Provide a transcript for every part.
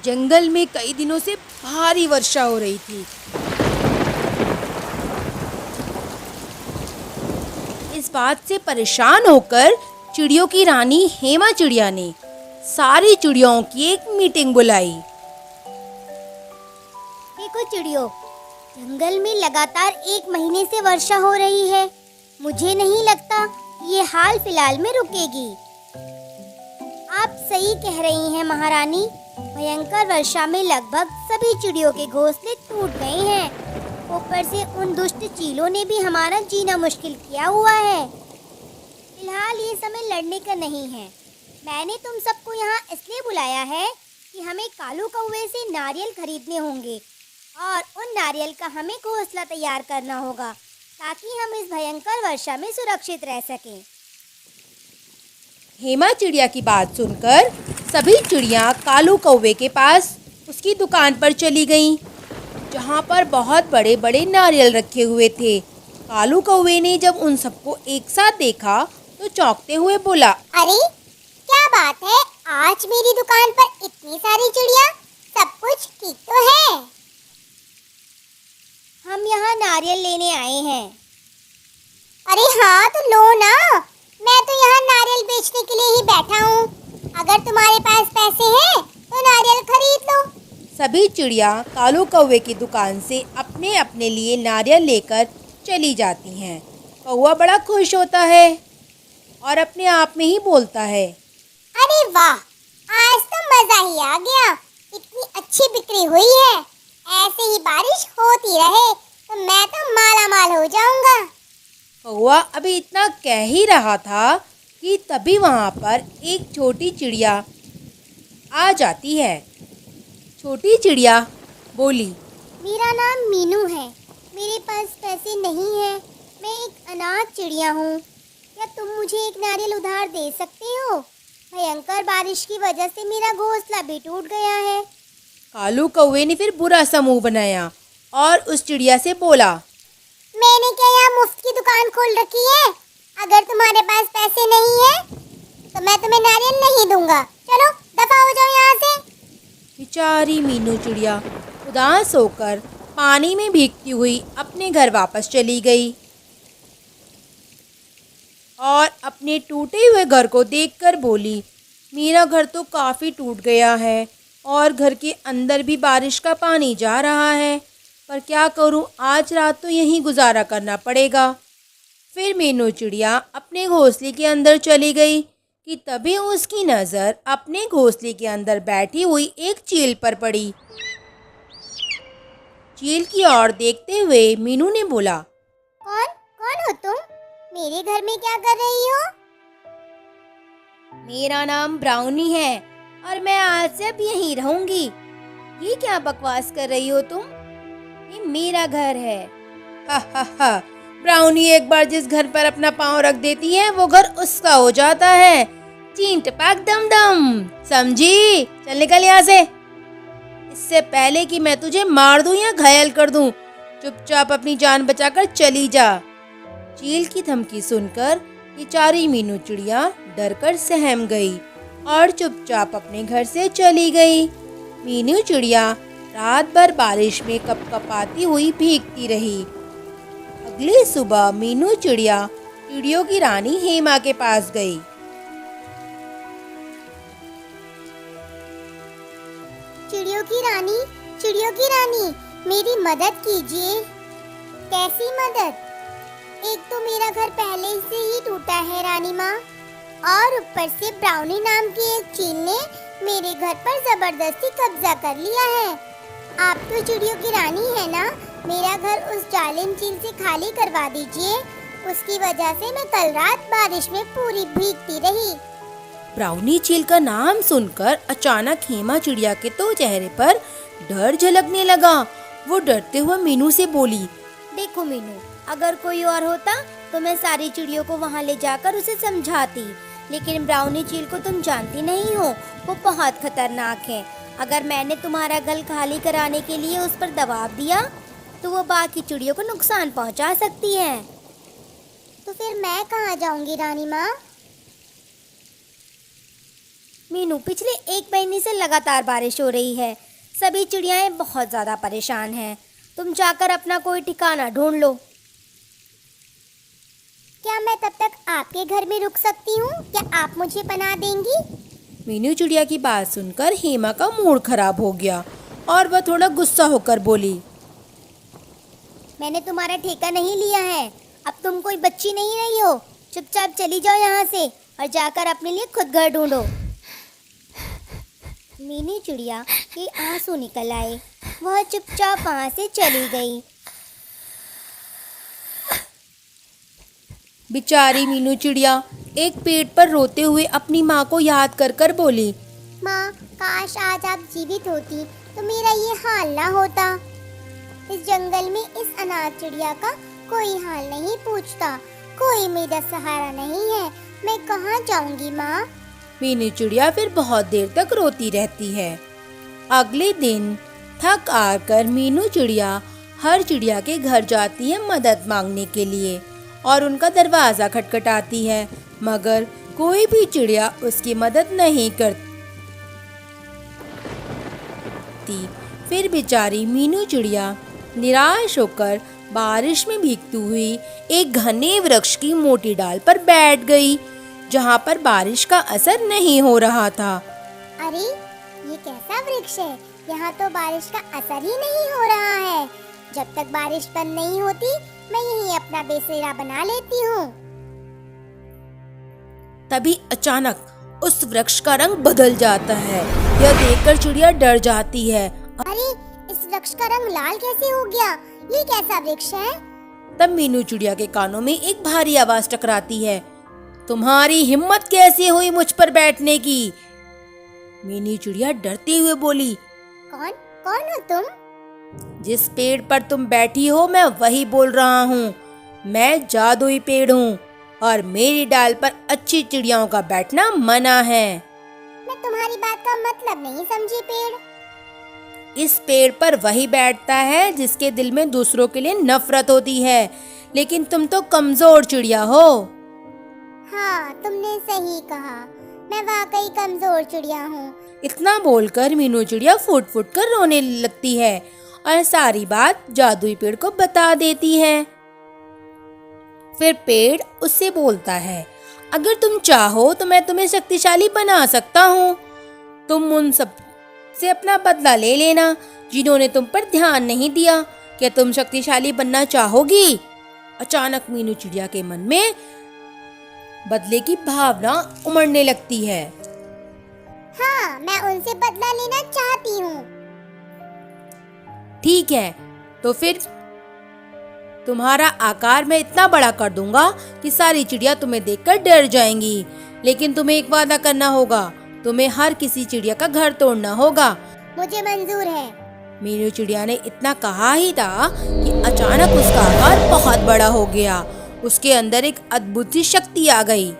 जंगल में कई दिनों से भारी वर्षा हो रही थी। इस बात से परेशान होकर चिड़ियों की रानी हेमा चिड़िया ने सारी चिड़ियों की एक मीटिंग बुलाई। देखो चिड़ियों, जंगल में लगातार 1 महीने से वर्षा हो रही है। मुझे नहीं लगता ये हाल फिलहाल में रुकेगी। आप सही कह रही हैं महारानी। भयंकर वर्षा में लगभग सभी चिड़ियों के घोंसले टूट गए हैं। ऊपर से उन दुष्ट चीलों ने भी हमारा जीना मुश्किल किया हुआ है। फिलहाल ये समय लड़ने का नहीं है। मैंने तुम सबको यहाँ इसलिए बुलाया है कि हमें कालू कौवे से नारियल खरीदने होंगे और उन नारियल का हमें घोंसला तैयार करना होगा ताकि हम इस भयंकर वर्षा में सुरक्षित रह सकें। हेमा चिड़िया की बात सुनकर सभी चिड़िया कालू कौवे के पास उसकी दुकान पर चली गईं, जहाँ पर बहुत बड़े बड़े नारियल रखे हुए थे। कालू कौवे ने जब उन सबको एक साथ देखा तो चौंकते हुए बोला, अरे क्या बात है, आज मेरी दुकान पर इतनी सारी चिड़िया, सब कुछ ठीक तो है? हम यहाँ नारियल लेने आए हैं। अरे हाँ तो लो ना, मैं तो यहाँ नारियल बेचने के लिए ही बैठा हूँ। अगर तुम्हारे पास पैसे हैं तो नारियल खरीद लो। सभी चिड़िया कालू कौवे की दुकान से अपने अपने लिए नारियल लेकर चली जाती हैं। कौवा बड़ा खुश होता है और अपने आप में ही बोलता है, अरे वाह, आज तो मजा ही आ गया। इतनी अच्छी बिक्री हुई है। ऐसे ही बारिश होती रहे तो मैं तो माला माल हो जाऊंगा। कौवा अभी इतना कह ही रहा था कि तभी वहाँ पर एक छोटी चिड़िया आ जाती है। छोटी चिड़िया बोली, मेरा नाम मीनू है। मेरे पास पैसे नहीं हैं। मैं एक अनाथ चिड़िया हूँ। क्या तुम मुझे एक नारियल उधार दे सकते हो? भयंकर बारिश की वजह से मेरा घोंसला भी टूट गया है। कालू कौवे ने फिर बुरा सा मुंह बनाया और उस चिड़िया से बोला, मैंने क्या यहाँ मुफ्त की दुकान खोल रखी है? अगर तुम्हारे पास पैसे नहीं है तो मैं तुम्हें नारियल नहीं दूंगा। चलो दफा हो जाओ यहाँ से। बेचारी मीनू चिड़िया उदास होकर पानी में भीगती हुई अपने घर वापस चली गई और अपने टूटे हुए घर को देखकर बोली, मेरा घर तो काफ़ी टूट गया है और घर के अंदर भी बारिश का पानी जा रहा है, पर क्या करूं, आज रात तो यहीं गुजारा करना पड़ेगा। फिर मीनू चिड़िया अपने घोंसले के अंदर चली गई कि तभी उसकी नज़र अपने घोंसले के अंदर बैठी हुई एक चील पर पड़ी। चील की ओर देखते हुए मीनू ने बोला, कौन कौन हो तुम? मेरे घर में क्या कर रही हो? मेरा नाम ब्राउनी है और मैं आज से अब यहीं रहूंगी। ये क्या बकवास कर रही हो तुम? ये मेरा घर है। हा हा हा। ब्राउनी एक बार जिस घर पर अपना पाँव रख देती है वो घर उसका हो जाता है। चीन टपाक दम दम, समझी? चल निकल यहाँ से। इससे पहले कि मैं तुझे मार दूं या घायल कर दूं, चुपचाप अपनी जान बचाकर चली जा। चील की धमकी सुनकर बेचारी मीनू चिड़िया डरकर सहम गई और चुपचाप अपने घर से चली गई। मीनू चिड़िया रात भर बारिश में कपकपाती हुई भीगती रही। अगली सुबह मीनू चिड़िया चिड़ियों की रानी हेमा के पास गई। चिड़ियों की रानी, मेरी मदद कीजिए। कैसी मदद? एक तो मेरा घर पहले से ही टूटा है रानी माँ, और ऊपर से ब्राउनी नाम की एक चील ने मेरे घर पर जबरदस्ती कब्जा कर लिया है। आप तो चिड़ियों की रानी है ना, मेरा घर उस जालिम चील से खाली करवा दीजिए। उसकी वजह से मैं कल रात बारिश में पूरी भीगती रही। ब्राउनी चील का नाम सुनकर अचानक हेमा चिड़िया के तो चेहरे पर डर झलकने लगा। वो डरते हुए मीनू से बोली, देखो मीनू, अगर कोई और होता तो मैं सारी चिड़ियों को वहाँ ले जाकर उसे समझाती, लेकिन ब्राउनी चील को तुम जानती नहीं हो, वो बहुत खतरनाक है। अगर मैंने तुम्हारा घर खाली कराने के लिए उस पर दबाव दिया तो वो बाकी चिड़ियों को नुकसान पहुँचा सकती है। तो फिर मैं कहाँ जाऊँगी रानी माँ? मीनू, पिछले 1 महीने से लगातार बारिश हो रही है। सभी चिड़ियाएं बहुत ज़्यादा परेशान हैं। तुम जाकर अपना कोई ठिकाना ढूंढ लो। क्या मैं तब तक आपके घर में रुक सकती हूँ? क्या आप मुझे पनाह देंगी? मीनू चिड़िया की बात सुनकर हेमा का मूड खराब हो गया और वह थोड़ा गुस्सा होकर बोली, मैंने तुम्हारा ठेका नहीं लिया है। अब तुम कोई बच्ची नहीं रही हो। चुपचाप चली जाओ यहाँ से और जाकर अपने लिए खुद घर ढूंढो। मीनू चिड़िया के आंसू निकल आए। वह चुपचाप वहाँ से चली गई। बेचारी मीनू चिड़िया एक पेड़ पर रोते हुए अपनी माँ को याद कर कर बोली, माँ, काश आज आप जीवित होती तो मेरा ये हाल ना होता। इस जंगल में इस अनाथ चिड़िया का कोई हाल नहीं पूछता, कोई मेरा सहारा नहीं है। मैं कहाँ जाऊंगी माँ? मीनू चिड़िया फिर बहुत देर तक रोती रहती है। अगले दिन थक आकर मीनू चिड़िया हर चिड़िया के घर जाती है मदद मांगने के लिए और उनका दरवाज़ा खटखटाती है, मगर कोई भी चिड़िया उसकी मदद नहीं करती। फिर बेचारी मीनू चिड़िया निराश होकर बारिश में भीगती हुई एक घने वृक्ष की मोटी डाल पर बैठ गई, जहाँ पर बारिश का असर नहीं हो रहा था। अरे, ये कैसा वृक्ष है? यहाँ तो बारिश का असर ही नहीं हो रहा है। जब तक बारिश बंद नहीं होती मैं यहीं अपना बेसेरा बना लेती हूँ। तभी अचानक उस वृक्ष का रंग बदल जाता है। यह देखकर चिड़िया डर जाती है। अरे, इस वृक्ष का रंग लाल कैसे हो गया? ये कैसा वृक्ष है? तब मीनू चिड़िया के कानों में एक भारी आवाज टकराती है, तुम्हारी हिम्मत कैसे हुई मुझ पर बैठने की? मीनू चिड़िया डरते हुए बोली, कौन कौन हो तुम? जिस पेड़ पर तुम बैठी हो मैं वही बोल रहा हूँ। मैं जादुई पेड़ हूँ और मेरी डाल पर अच्छी चिड़ियाओं का बैठना मना है। मैं तुम्हारी बात का मतलब नहीं समझी। पेड़? इस पेड़ पर वही बैठता है जिसके दिल में दूसरों के लिए नफरत होती है, लेकिन तुम तो कमजोर चिड़िया हो। हाँ, तुमने सही कहा। मैं वाकई कमजोर चिड़िया हूँ। इतना बोलकर मीनू चिड़िया फुट फुट कर रोने लगती है और सारी बात जादुई पेड़ को बता देती है। फिर पेड़ उससे बोलता है, अगर तुम चाहो तो मैं तुम्हें शक्तिशाली बना सकता हूँ। तुम उन सब से अपना बदला ले लेना जिन्होंने तुम पर ध्यान नहीं दिया। क्या तुम शक्तिशाली बनना चाहोगी? अचानक मीनू चिड़िया के मन में बदले की भावना उमड़ने लगती है। हाँ, मैं उनसे बदला लेना चाहती हूँ। ठीक है, तो फिर तुम्हारा आकार मैं इतना बड़ा कर दूंगा कि सारी चिड़िया तुम्हें देखकर डर जाएंगी। लेकिन तुम्हें एक वादा करना होगा, तुम्हें हर किसी चिड़िया का घर तोड़ना होगा। मुझे मंजूर है। मीनू चिड़िया ने इतना कहा ही था कि अचानक उसका आकार बहुत बड़ा हो गया। उसके अंदर एक अद्भुत सी शक्ति आ गई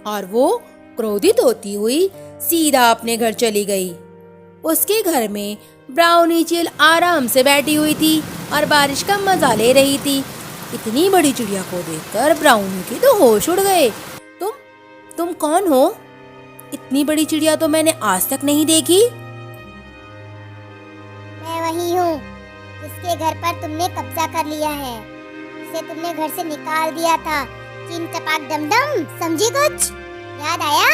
और वो क्रोधित होती हुई सीधा अपने घर चली गई। उसके घर में ब्राउनी चील आराम से बैठी हुई थी और बारिश का मजा ले रही थी। इतनी बड़ी चिड़िया को देखकर ब्राउनी के तो होश उड़ गए। तुम कौन हो? इतनी बड़ी चिड़िया तो मैंने आज तक नहीं देखी। मैं वही हूँ जिसके घर पर तुमने कब्जा कर लिया है, जिसे तुमने घर से निकाल दिया था। चिन चपाक डमडम, समझी कुछ? याद आया?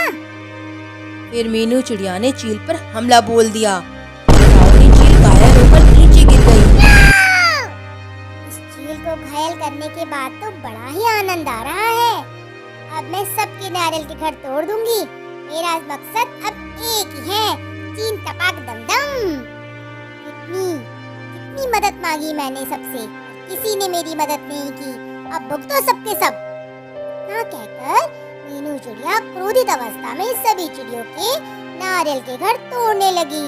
फिर मीनू चिड़िया ने चील पर हमला बोल दिया। ब्राउनी चील घायल होकर नीचे गिर गई। इस चील को घायल करने के बाद तो बड़ा ही आनंद आ रहा है। अब मैं सबके नारियल के घर तोड़ दूंगी। मेरा मकसद अब एक ही है, चीन टपाक दमदम। कितनी मदद मांगी मैंने सबसे, किसी ने मेरी मदद नहीं की। अब भुगतो सबके सब। ना कहकर मीनू चिड़िया क्रोधित अवस्था में सभी चिड़ियों के नारियल के घर तोड़ने लगी।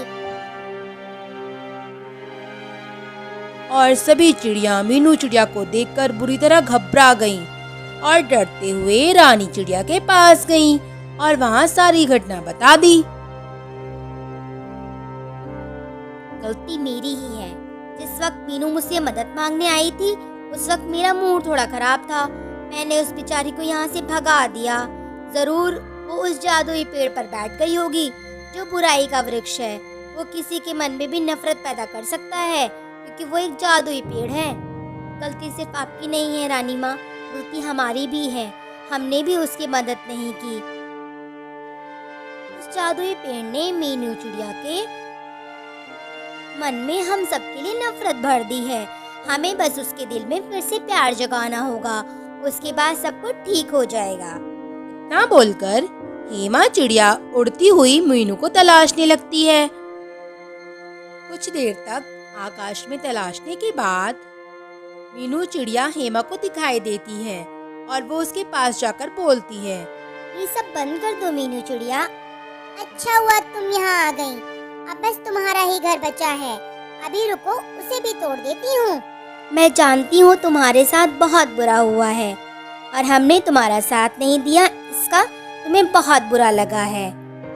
और सभी चिड़िया मीनू चिड़िया को देखकर बुरी तरह घबरा गईं और डरते हुए रानी चिड़िया के पास गईं और वहाँ सारी घटना बता दी। गलती मेरी ही है। जिस वक्त मीनू मुझसे मदद मांगने आई थी उस वक्त मेरा मूड थोड़ा खराब था। मैंने उस बेचारी को यहाँ से भगा दिया। जरूर वो उस जादुई पेड़ पर बैठ गई होगी जो बुराई का वृक्ष है। वो किसी के मन में भी नफरत पैदा कर सकता है क्योंकि वो एक जादुई पेड़ है। गलती सिर्फ आपकी नहीं है रानी माँ, गलती हमारी भी है। हमने भी उसकी मदद नहीं की। उस जादुई पेड़ ने मीनू चिड़िया के मन में हम सबके लिए नफरत भर दी है। हमें बस उसके दिल में फिर से प्यार जगाना होगा, उसके बाद सब कुछ ठीक हो जाएगा। ना बोलकर हेमा चिड़िया उड़ती हुई मीनू को तलाशने लगती है। कुछ देर तक आकाश में तलाशने के बाद मीनू चिड़िया हेमा को दिखाई देती है और वो उसके पास जाकर बोलती है, ये सब बंद कर दो मीनू चिड़िया। अच्छा हुआ तुम यहाँ आ गई। अब बस तुम्हारा ही घर बचा है। अभी रुको, उसे भी तोड़ देती हूँ। मैं जानती हूँ तुम्हारे साथ बहुत बुरा हुआ है और हमने तुम्हारा साथ नहीं दिया, इसका तुम्हें बहुत बुरा लगा है।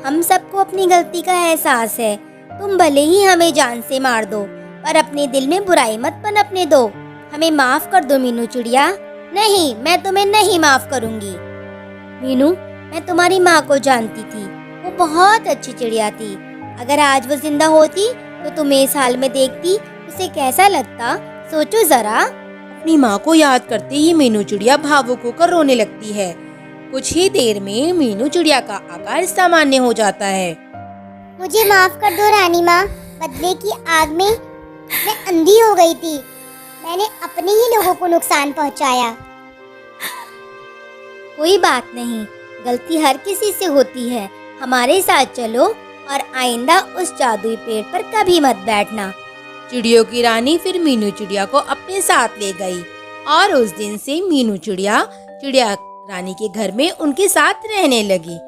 हम सबको अपनी गलती का एहसास है। तुम भले ही हमें जान से मार दो पर अपने दिल में बुराई मत पनपने दो। हमें माफ कर दो मीनू चिड़िया। नहीं, मैं तुम्हें नहीं माफ करूँगी। मीनू, मैं तुम्हारी माँ को जानती थी, वो बहुत अच्छी चिड़िया थी। अगर आज वो जिंदा होती तो तुम्हें इस हाल में देखती, उसे कैसा लगता सोचो जरा। अपनी माँ को याद करते ही मीनू चिड़िया भावुक होकर रोने लगती है। कुछ ही देर में मीनू चिड़िया का आकार सामान्य हो जाता है। मुझे माफ कर दो रानी माँ, बदले की आग में मैं अंधी हो गई थी। मैंने अपने ही लोगों को नुकसान पहुँचाया। कोई बात नहीं, गलती हर किसी से होती है। हमारे साथ चलो और आइंदा उस जादुई पेड़ पर कभी मत बैठना। चिड़ियों की रानी फिर मीनू चिड़िया को अपने साथ ले गई और उस दिन से मीनू चिड़िया चिड़िया रानी के घर में उनके साथ रहने लगी।